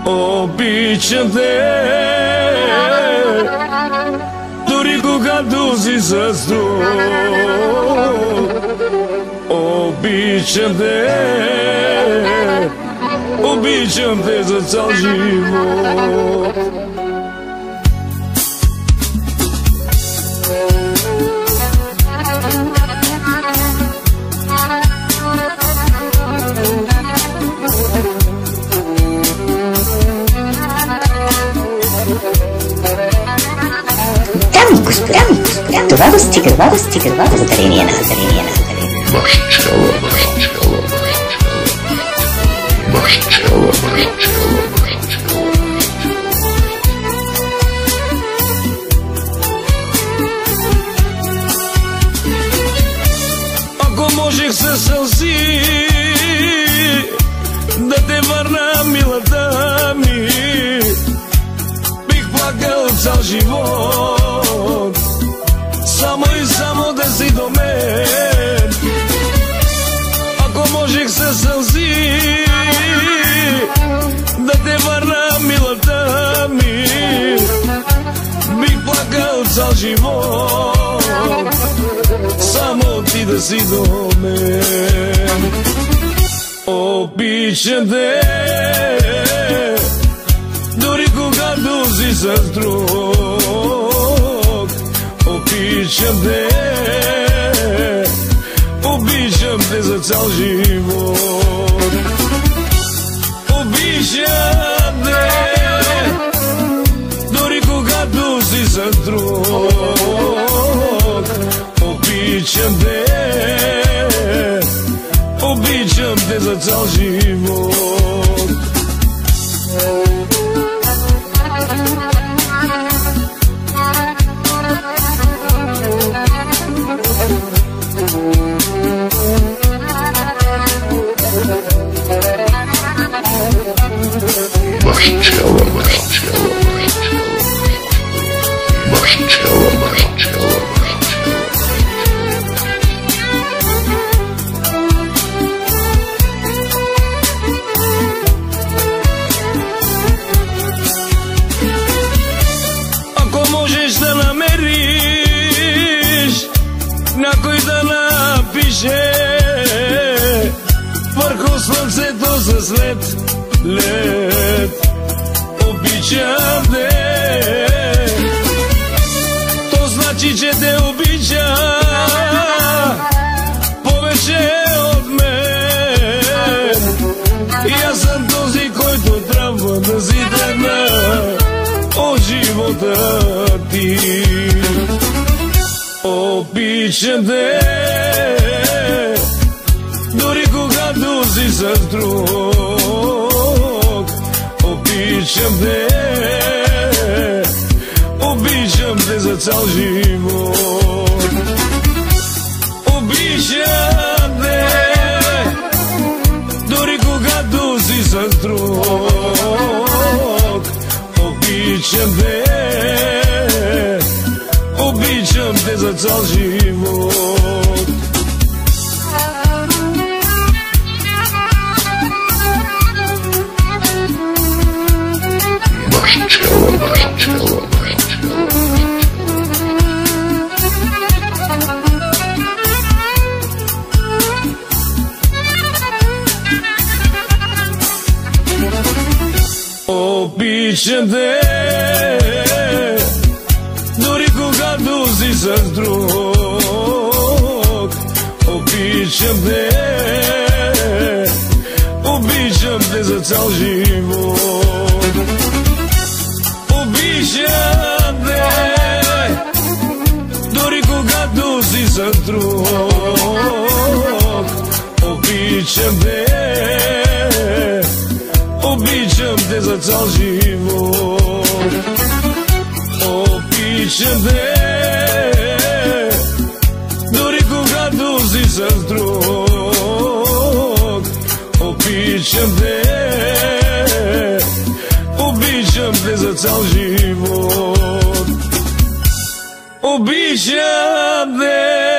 Обичам те, дори когато си с друг. Обичам те, обичам те за цял живот. Това достига благодарение на Ако можех със сълзи да те върна, милата ми, бих плакал цял живот, само и само да си до мен. Ако можех със сълзи да те върна, милата ми, бих плакал цял живот, само ти да си до мен. Обичам те, дори когато си с друг. Обичам те, обичам те за цял живот. Обичам те, дори когато си с друг. Обичам те, обичам те за цял живот. Ако можеш да намериш някой да напише върху слънцето с лед, обичам те, то значи, че те обича повече от мен. И аз съм този, който трябва да си тръгна от живота ти. Обичам те, дори когато си с друг. Обичам те, обичам те за цял живот. Обичам те, дори когато си с друг. Обичам те, обичам те за цял живот. Обичам те, дори когато си с друг. Обичам те, обичам те за цял живот. Обичам те, дори когато си с друг. Обичам те, обичам те за цял живот. Обичам те, дори когато си с друг. Обичам те, обичам те за цял живот. Обичам те.